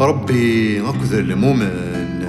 ربي أكثر المؤمن.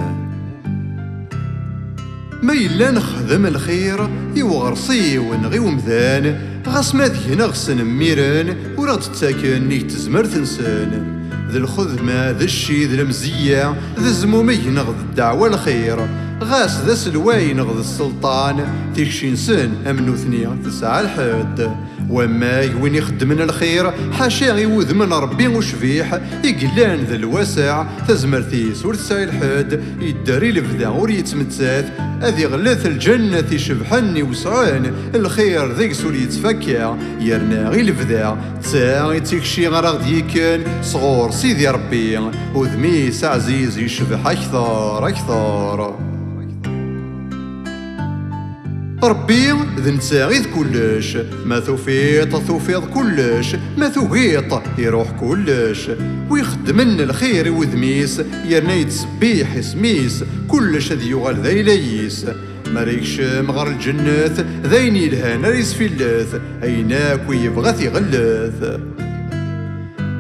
ما إلا نخدم الخير يوغرصي ونغي ومذان، غاس ما ذينا غسن ميران ورا تتاكن نيت تزمر تنسان. ذا الخدمة ذا الشي ذا المزية ذا زمومي نغض الدعوة الخير، غاس ذا سلواي نغض السلطان تيكشي نسن أمنو ثنية تسعى الحد. وما وين يخدمن الخير حاشا يوذ من ربي وشفيح، يقلان ذا الواسع تزمرتيس ورتسعي الحد، يداري الفدا ور يتمتات أذي غلاث الجنة يشبحني وسعان. الخير ذيك سور يتفكى يرنا غي الفدا تا تيكشي غرغ ديكن صغور سيدي ربي، وذميس عزيز يشبح أكثر أكثر. ربي ذنتا غير كلش، ما توفيض كلش، ما توقيط يروح كلش. ويخدمن الخير وذميس يرنا يتسبيح اسميس، كلش ذي يغال ذا يليس. مريكش مغر الجنات ذاين يلهان ريس في اللث، أيناك ويبغى يغلث.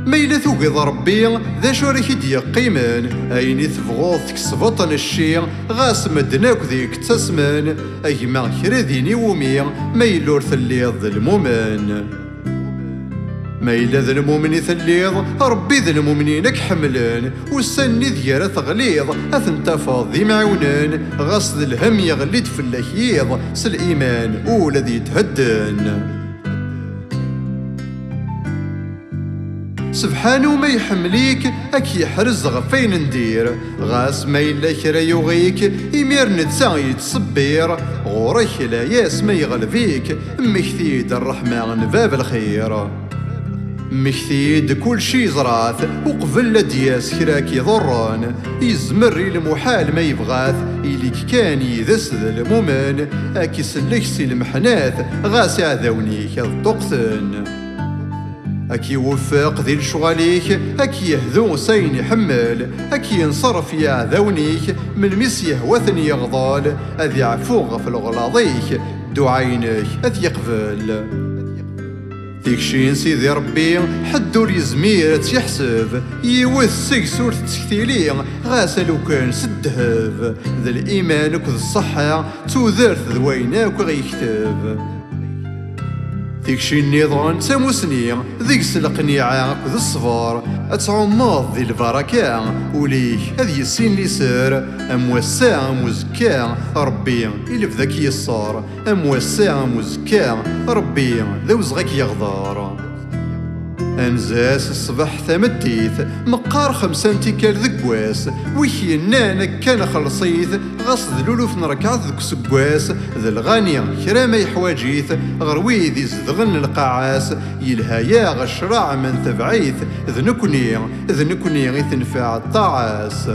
ما إلا توقظ ربي ذا شو ريك يقيمن، أين تبغوض تكسبطن الشي غاس مدناك ذيك تسمن. أيما كرا ذيني ومي ما إلا ور ثليض المؤمن. ما إلا ذا المؤمن ثليض ربي ذا المؤمنين كحملن، والسني ذيارة تغليظ أثنتفاض ذي معونان. غاس ذا الهم يغليد في اللحيض سالإيمان أولا ذي تهدن. سبحانه ما يحمليك أكي يحرز غفين ندير، غاس ما إلا كرا يغيك يمير نتسا يتصبير. غورك لا ياس ما يغلبيك مكثيد الرحمن باب الخير. مكثيد كل شي زراث وقبل لدياس كراك يضران، يزمر المحال ما يبغاث إليك كان يذس ذا المؤمن. أكي سلك سي المحناث غاس عذاونيك الطقثن. أكي يوفق ذي الشغاليك أكي يهذو سين يحمل، أكي ينصرف يا عذاونيك من مسيه وثن يغضال. أذي عفوغ في الغلاضيك دعينك أذي يقبل. تيكشين سيدي ربي حدور يزمير تيحسب، يوث سكسور تكثيلي غاسل وكان سدهب. ذا الإيمان وكذ الصحة توذرت ذويناك غيكتب. تيكشي النظام تاموسني ذيك القنيعة ذي الصفار، أتعمض ذي البركة وليك هذي السين لي سار. أموسع مزكا ربي إلي بذاك يصار، أموسع مزكا ربي ذا وزغك يغدار. أنزاس الصبح ثمديث مقار 5 تيكال ذكواس، ويكينا كان خلصيث غصد لولوف نركعث ذك سكواس. ذا الغاني كرا ما يحواجيث غروي ذي زدغن القاعاس، يلهايا غشراع من تبعيث. ذنكني غيثنفع الطاعاس.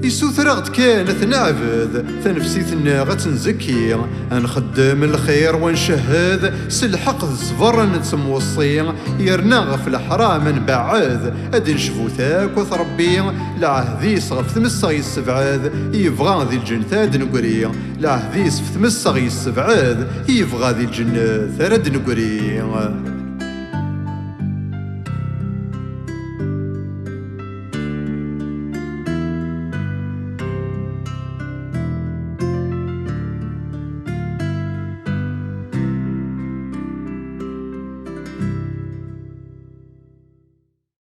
يسوثرغت كانت نعبد تنفسيتنا غتنزكي، نخدم الخير ونشهد سلحق الزفر نتموصي. يرنا غف الحرام نبعد ادي نشفو ثاك وتربي، لعهديس غف تمسغ يسبعاد يبغى ذي الجنة نقري. لعهديس في تمسغ يسبعاد يبغى ذي الجنة ثرد نقري.